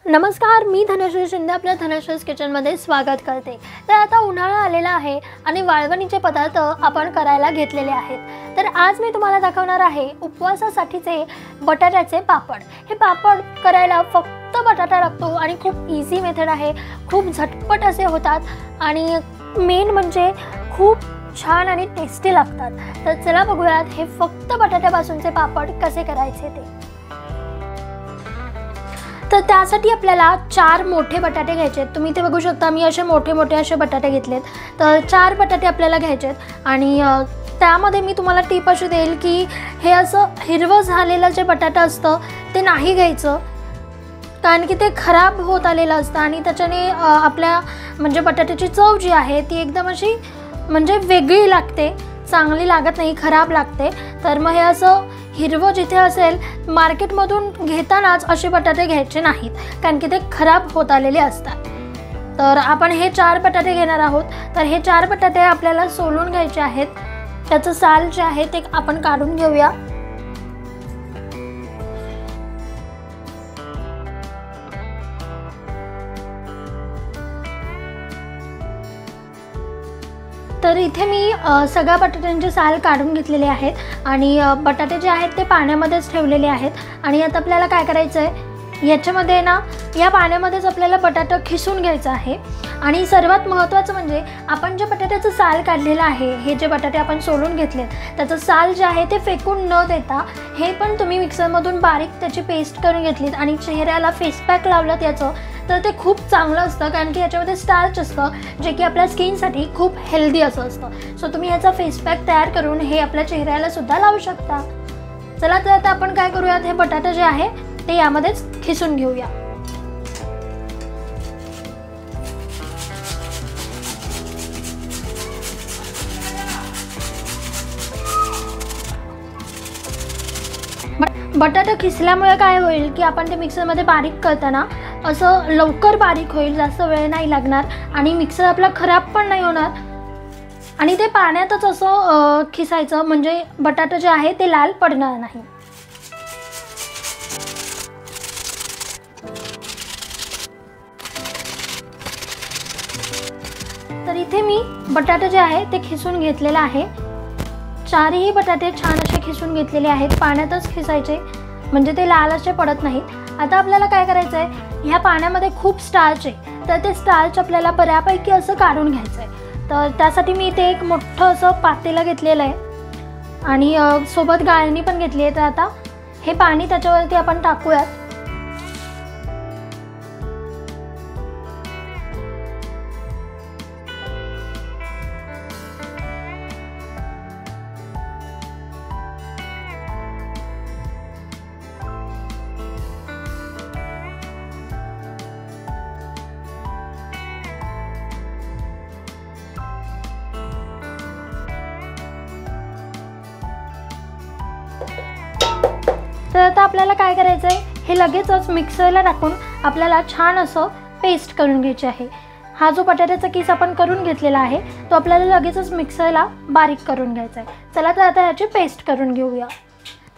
नमस्कार, मी धनश्री शिंदे आपल्या धनश्रीज किचनमध्ये स्वागत करते। तर आता उन्हाळा आलेला आहे आणि वाळवणीचे पदार्थ आपण करायला घेतलेले आहेत। तर आज मी तुम्हाला दाखवणार आहे उपवासासाठीचे बटाट्याचे पापड। हे पापड करायला फक्त बटाटा लागतो आणि खूप इझी मेथड आहे, खूप झटपट असे होतात आणि मेन म्हणजे खूप छान आणि टेस्टी लागतात। तर चला बघूयात हे फक्त बटाट्यापासूनचे पापड कसे करायचे ते। तर त्यासाठी आपल्याला 4 मोठे बटाटे घ्यायचे आहेत। तुम्ही ते बघू शकता, मी असे मोठे मोठे असे बटाटे घेतलेत। तर 4 बटाटे आपल्याला घ्यायचे आहेत आणि त्यामध्ये मी तुम्हाला टिप अशी देईल की हे असं हिरवं झालेलं जे बटाटा असतं ते नाही घ्यायचं, कारण की ते खराब होत आलेलं असतं आणि त्याच्याने आपल्या म्हणजे बटाट्याची चव जी आहे ती एकदम अशी म्हणजे वेगळी लागते, चांगली लागत नाही, खराब लागते। तर मग हे असं हिरवं जिथे असेल मार्केटमधून घेतानाच असे बटाटे घ्यायचे नाहीत, कारण की ते खराब होत आलेले असतात। तर आपण हे 4 बटाटे घेणार आहोत। तर हे 4 बटाटे आपल्याला सोलून घ्यायचे आहेत, त्याचं साल जे आहे ते आपण काढून घेऊया। तर इथे मी सगळ्या बटाट्यांचे साल काढून घेतलेले आहेत आणि बटाटे जे आहेत ते पाण्यामध्येच ठेवलेले आहेत। आणि आता आपल्याला काय करायचं आहे, याच्यामध्ये ना या पाण्यामध्येच आपल्याला बटाटा खिसून घ्यायचा आहे। आणि सर्वात महत्त्वाचं म्हणजे आपण जे बटाट्याचं साल काढलेलं आहे, हे जे बटाटे आपण सोलून घेतलेत त्याचं साल जे आहे ते फेकून न देता हे पण तुम्ही मिक्सरमधून बारीक त्याची पेस्ट करून घेतलीत आणि चेहऱ्याला फेस पॅक लावलं याचं, तर ते खूप चांगलं असतं, कारण की याच्यामध्ये स्टार्च असतं जे की आपल्या स्किनसाठी खूप हेल्दी असं असतं। सो तुम्ही याचा फेस पॅक तयार करून हे आपल्या चेहऱ्याला सुद्धा लावू शकता। चला तर आता आपण काय करूयात, हे बटाटा जे आहे ते यामध्येच खिसून घेऊया। बटाटा खिसल्यामुळे काय होईल की आपण ते मिक्सरमध्ये बारीक करताना असं लवकर बारीक होईल, जास्त वेळ नाही लागणार आणि मिक्सर आपला खराब पण नाही होणार। आणि ते पाण्यातच असं खिसायचं म्हणजे बटाटा जे आहे ते लाल पडणार नाही। तर इथे मी बटाटे जे आहे ते खिसून घेतलेलं आहे। 4ही बटाटे छान असे खिसून घेतलेले आहेत, पाण्यातच खिसायचे म्हणजे ते लाल असे पडत नाहीत। आता आपल्याला काय करायचं आहे, ह्या पाण्यामध्ये खूप स्टार्च आहे, तर ते स्टार्च आपल्याला बऱ्यापैकी असं काढून घ्यायचं आहे। तर त्यासाठी मी इथे एक मोठं असं पातेलं घेतलेलं आहे आणि सोबत गाळणी पण घेतली आहे। तर आता हे पाणी त्याच्यावरती आपण टाकूयात। तर आता आपल्याला काय करायचं आहे, हे लगेचच मिक्सरला टाकून आपल्याला छान असं पेस्ट करून घ्यायची आहे। हा जो बटाट्याचा किस आपण करून घेतलेला आहे तो आपल्याला लगेचच मिक्सरला बारीक करून घ्यायचा आहे। चला तर आता ह्याची पेस्ट करून घेऊया।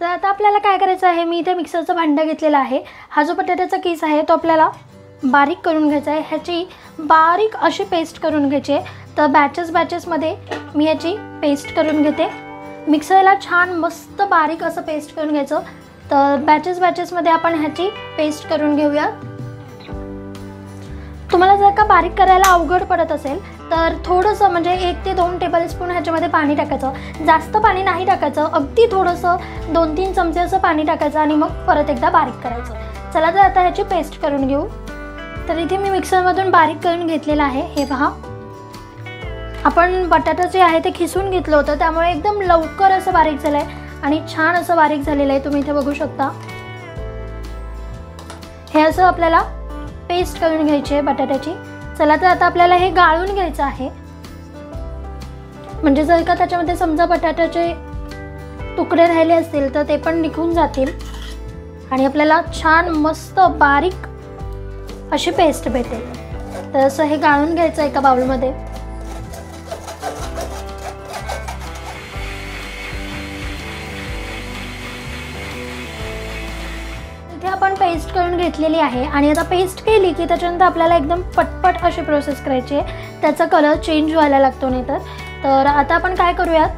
तर आता आपल्याला काय करायचं आहे, मी इथे मिक्सरचं भांडं घेतलेलं आहे। हा जो बटाट्याचा किस आहे तो आपल्याला बारीक करून घ्यायचा आहे, ह्याची बारीक अशी पेस्ट करून घ्यायची आहे। तर बॅचेसमध्ये मी ह्याची पेस्ट करून घेते। मिक्सरला छान मस्त बारीक असं पेस्ट करून घ्यायचं। तर बॅचेसमध्ये आपण ह्याची पेस्ट करून घेऊया। तुम्हाला जर का बारीक करायला अवघड पडत असेल तर थोडंसं म्हणजे 1 ते 2 टेबलस्पून ह्याच्यामध्ये पाणी टाकायचं, जास्त पाणी नाही टाकायचं, अगदी थोडंसं 2-3 चमचे असं पाणी टाकायचं आणि मग परत एकदा बारीक करायचं। चला तर आता ह्याची पेस्ट करून घेऊ। तर इथे मी मिक्सरमधून बारीक करून घेतलेलं आहे। हे पहा, आपण बटाटा जे आहे ते खिसून घेतलं होतं, त्यामुळे एकदम लवकर असं बारीक झालं आहे आणि छान असं बारीक झालेलं आहे, तुम्ही इथे बघू शकता। हे असं आपल्याला पेस्ट करून घ्यायची आहे बटाट्याची। चला तर आता आपल्याला हे गाळून घ्यायचं आहे, म्हणजे जर का त्याच्यामध्ये समजा बटाट्याचे तुकडे राहिले असतील तर ते पण निघून जातील आणि आपल्याला छान मस्त बारीक अशी पेस्ट भेटेल। तर असं हे गाळून घ्यायचं एका बाउलमध्ये। इथे आपण पेस्ट करून घेतलेली आहे आणि आता पेस्ट केली की त्याच्यानंतर आपल्याला एकदम पटपट अशी प्रोसेस करायची आहे, त्याचा कलर चेंज व्हायला लागतो नाही तर आता आपण काय करूयात,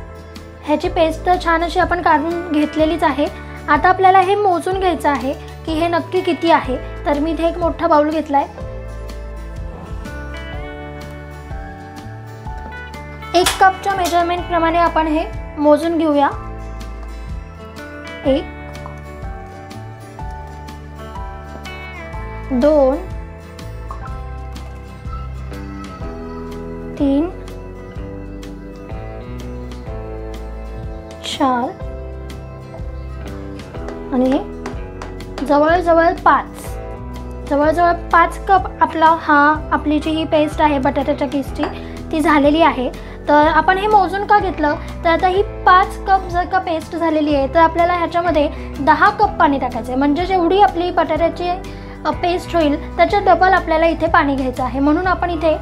ह्याची पेस्ट तर छान अशी आपण काढून घेतलेलीच आहे. आता आपल्याला हे मोजून घ्यायचं आहे की हे नक्की किती आहे. तर मी इथे एक मोठा बाउल घेतला आहे. 1 कपच्या मेजरमेंट प्रमाणे आपण हे मोजून घेऊया. 1 2 3 4 आणि जवळजवळ 5 कप आपली जी ही पेस्ट आहे बटाट्याच्या किसची ती झालेली आहे. तर आपण हे मोजून का घेतलं, तर आता ही 5 कप जर का पेस्ट झालेली आहे तर आपल्याला ह्याच्यामध्ये 10 कप पाणी टाकायचं आहे. म्हणजे जेवढी आपली बटाट्याची पेस्ट होईल त्याच्या डबल आपल्याला इथे पाणी घ्यायचं आहे. म्हणून आपण इथे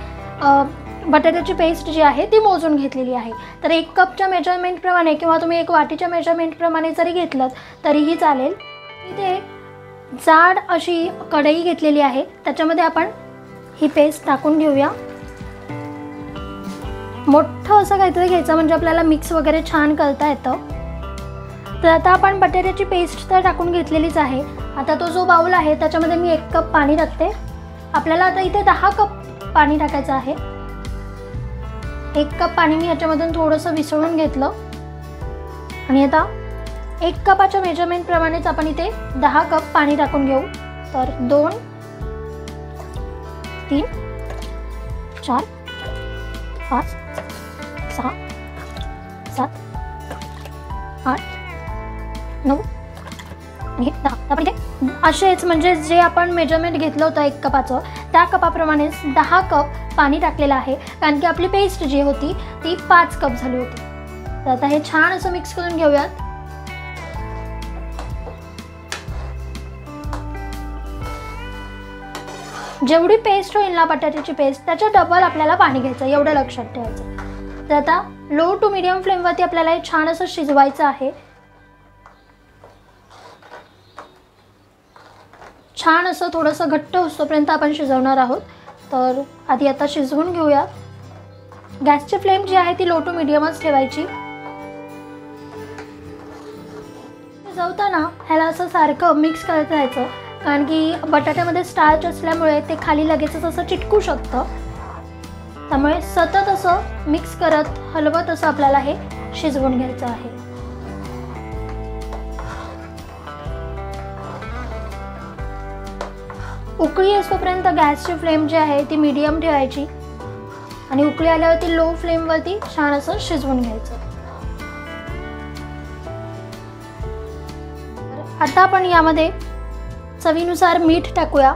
बटाट्याची पेस्ट जी आहे ती मोजून घेतलेली आहे. तर 1 कपच्या मेजरमेंटप्रमाणे किंवा तुम्ही 1 वाटीच्या मेजरमेंटप्रमाणे जरी घेतलं तरीही चालेल. इथे जाड अशी कढई घेतलेली आहे, त्याच्यामध्ये आपण ही पेस्ट टाकून घेऊया. मोठं असं काहीतरी घ्यायचं म्हणजे आपल्याला मिक्स वगैरे छान करता येतं. तर आता आपण बटाट्याची पेस्ट तर टाकून घेतलेलीच आहे. आता तो जो बाउल आहे त्याच्यामध्ये मी 1 कप पाणी टाकते. आपल्याला आता इथे 10 कप पाणी टाकायचं आहे. 1 कप पाणी मी याच्यामधून थोडंसं विसळून घेतलं आणि आता 1 कपाच्या मेजरमेंटप्रमाणेच आपण इथे 10 कप पाणी टाकून घेऊ. तर 2 3 4 5 6 7 8 9 आणि 10. आपण इथे असेच म्हणजे जे आपण मेजरमेंट घेतलं होतं 1 कपाचं त्या कपाप्रमाणेच 10 कप पाणी टाकलेलं आहे, कारण की आपली पेस्ट जी होती ती 5 कप झाली होती. तर आता हे छान असं मिक्स करून घेऊयात. जेवढी पेस्ट होईल ना बटाट्याची पेस्ट त्याच्या डबल आपल्याला पाणी घ्यायचं, एवढं लक्षात ठेवायचं. तर आता लो टू मीडियम फ्लेमवरती आपल्याला हे छान असं शिजवायचं आहे. छान असं थोडंसं घट्ट होईपर्यंत आपण शिजवणार आहोत. तर आधी आता शिजवून घेऊया. गॅसची फ्लेम जी आहे ती लो टू मीडियमच ठेवायची. शिजवताना ह्याला असं सारखं मिक्स करत राहायचं, कारण की बटाट्यामध्ये स्टार्च असल्यामुळे ते खाली लगेचच असं चिटकू शकतं. त्यामुळे सतत असं मिक्स करत हलवत असं आपल्याला हे शिजवून घ्यायचं आहे. उकळी येईपर्यंत गॅसची फ्लेम जी आहे ती मीडियम ठेवायची आणि उकळी आल्यावरती लो फ्लेमवरती छान असं शिजवून घ्यायचं. आता आपण यामध्ये चवीनुसार मीठ टाकूया.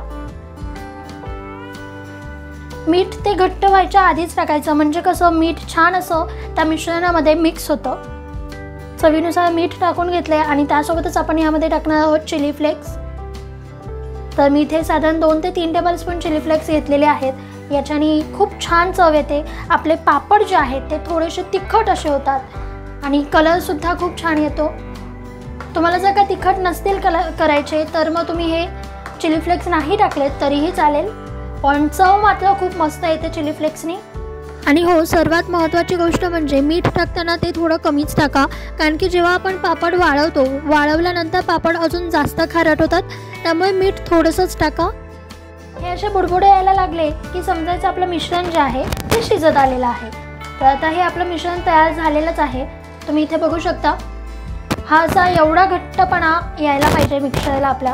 मीठ ते घट्ट व्हायच्या आधीच टाकायचं, म्हणजे कसं मीठ छान असं त्या मिश्रणामध्ये मिक्स होतं. चवीनुसार मीठ टाकून घेतले आणि त्यासोबतच आपण यामध्ये टाकणार आहोत चिली फ्लेक्स. तर मी इथे साधारण 2 ते 3 टेबलस्पून चिली फ्लेक्स घेतलेले आहेत. याच्याने खूप छान चव येते. आपले पापड जे आहेत ते थोडेसे तिखट असे होतात आणि कलरसुद्धा खूप छान येतो. तुम्हाला जर का तिखट नसतील करायचे तर मग तुम्ही हे चिली फ्लेक्स नाही टाकलेत तरीही चालेल, पण चव मात्र खूप मस्त येते चिली फ्लेक्सनी. आणि हो, सर्वात महत्त्वाची गोष्ट म्हणजे मीठ टाकताना ते थोडं कमीच टाका, कारण की जेव्हा आपण पापड वाळवल्यानंतर पापड अजून जास्त खारट होतात, त्यामुळे मीठ थोडंसंच टाका. हे असे बुडबुडे यायला लागले की समजायचं आपलं मिश्रण जे आहे ते शिजत आलेलं आहे. तर आता हे आपलं मिश्रण तयार झालेलंच आहे. तुम्ही इथे बघू शकता. हा असा एवढा घट्टपणा यायला पाहिजे मिक्सरला आपल्या,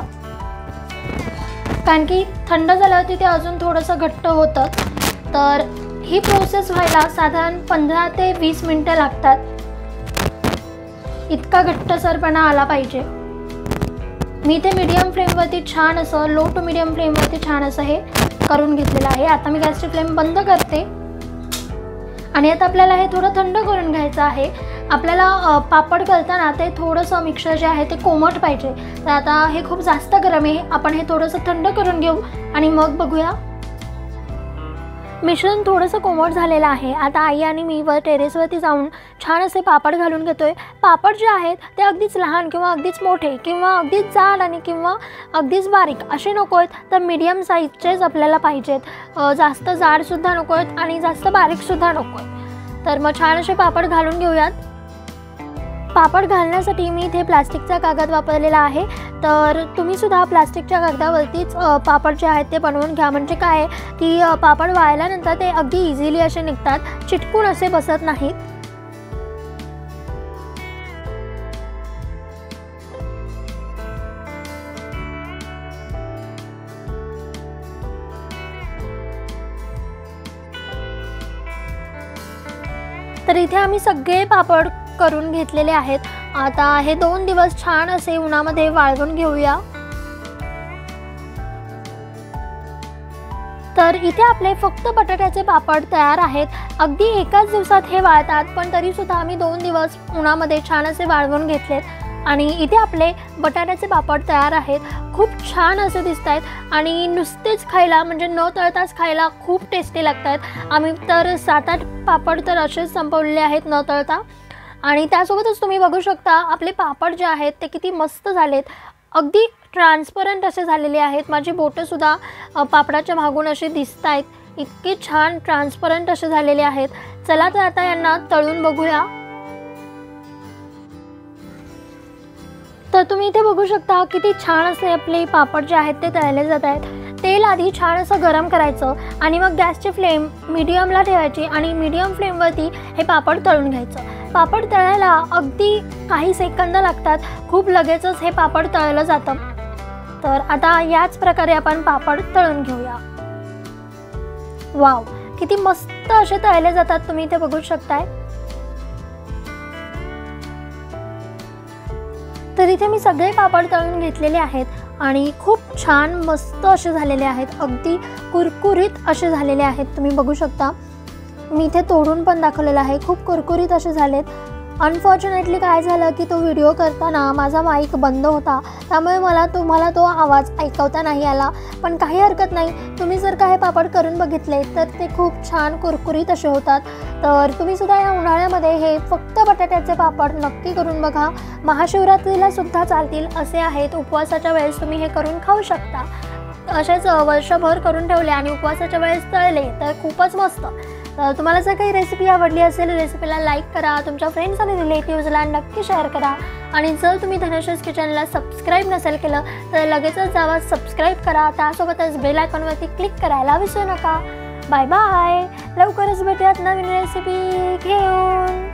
कारण की थंड झाल्यावरती ते अजून थोडंसं घट्ट होतं. तर ही प्रोसेस व्हायला साधारण 15 ते 20 मिनटं लागतात. इतका घट्टसरपणा आला पाहिजे. मी इथे मीडियम फ्लेमवरती छान असं लो टू मीडियम फ्लेमवरती छान असं हे करून घेतलेलं आहे. आता मी गॅसची फ्लेम बंद करते आणि आता आपल्याला हे थोडं थंड करून घ्यायचं आहे. आपल्याला पापड करताना ते थोडंसं मिक्सर जे आहे ते कोमट पाहिजे. तर आता हे खूप जास्त गरम आहे. आपण हे थोडंसं थंड करून घेऊ आणि मग बघूया. मिश्रण थोडंसं कोमट झालेलं आहे। आता आई आणि मी टेरेसवरती जाऊन छान असे पापड घालून घेतोय। पापड जे आहेत ते अगदीच लहान किंवा अगदीच मोठे किंवा अगदीच जाड आणि किंवा अगदीच बारीक असे नको आहेत, तर मीडियम साईजचेच आपल्याला पाहिजेत। जास्त जाडसुद्धा नको आहेत आणि जास्त बारीकसुद्धा नको आहेत। तर मग छान असे पापड घालून घेऊयात। पापड घालण्यासाठी मी इथे प्लास्टिकचा कागद वापरलेला आहे, तर तुम्ही सुद्धा प्लास्टिकच्या कागदावरतीच पापड जे आहेत ते बनवून घ्या। म्हणजे काय की पापड वाळल्यानंतर ते अगदी इझिली असे निघतात, चिटकून असे बसत नाहीत। तर इथे आम्ही सगळे पापड करून घेतलेले आहेत। आता हे 2 दिवस छान असे उन्हामध्ये वाळवून घेऊया। तर इथे आपले फक्त बटाट्याचे पापड तयार आहेत। अगदी एकाच दिवसात हे वाळतात, पण तरी सुद्धा आम्ही 2 दिवस उन्हामध्ये छान असे वाळवून घेतलेत आणि इथे आपले बटाट्याचे पापड तयार आहेत। खूप छान असे दिसतायत आणि नुसतेच खायला म्हणजे न तळताच खायला खूप टेस्टी लागतात। आम्ही तर 7-8 पापड तर असेच संपवलेले आहेत न तळता। आणि त्यासोबतच तुम्ही बघू शकता आपले पापड जे आहेत ते किती मस्त झालेत, अगदी ट्रान्सपरंट असे झालेले आहेत। माझी बोटंसुद्धा पापडाच्या मागून असे दिसत आहेत, इतके छान ट्रान्सपरंट असे झालेले आहेत। चला तर आता यांना तळून बघूया। तर तुम्ही इथे बघू शकता किती छान असे आपले पापड जे आहेत ते तळले जात आहेत। तेल आधी छान असं गरम करायचं आणि मग गॅसची फ्लेम मीडियमला ठेवायची आणि मीडियम फ्लेमवरती हे पापड तळून घ्यायचं। पापड तळायला अगदी काही सेकंद लागतात, खूप लगेचच हे पापड तळलं जातं। तर आता याच प्रकारे आपण पापड तळून घेऊया। वाव, किती मस्त असे तळले जातात, तुम्ही इथे बघू शकताय। तर इथे मी सगळे पापड तळून घेतलेले आहेत आणि खूप छान मस्त असे झालेले आहेत, अगदी कुरकुरीत असे झालेले आहेत। तुम्ही बघू शकता, मी इथे तोडून पण दाखवलेलं आहे, खूप कुरकुरीत असे झालेत। अनफॉर्च्युनेटली काय झालं की तो व्हिडिओ करताना माझा माईक बंद होता, त्यामुळे तुम्हाला तो आवाज ऐकवता नाही आला, पण काही हरकत नाही। तुम्ही जर का हे पापड करून बघितले तर ते खूप छान कुरकुरीत असे होतात। तर तुम्ही सुद्धा या उन्हाळ्यामध्ये हे फक्त बटाट्याचे पापड नक्की करून बघा। महाशिवरात्रीला सुद्धा चालतील असे आहेत, उपवासाच्या वेळेस तुम्ही हे करून खाऊ शकता। असेच वर्षभर करून ठेवले आणि उपवासाच्या वेळेस तळले तर खूपच मस्त। तुम्हाला जर काही रेसिपी आवडली असेल, रेसिपीला लाईक करा, तुमच्या फ्रेंड्स आणि रिलेटिव्हजला नक्की शेअर करा आणि जर तुम्ही धनश्रीज किचनला सबस्क्राईब नसेल केलं तर लगेचच जावा सबस्क्राईब करा। त्यासोबतच बेल आयकॉनवरती क्लिक करायला विसरू नका। बाय बाय, लवकरच भेटूयात नवीन रेसिपी घेऊन।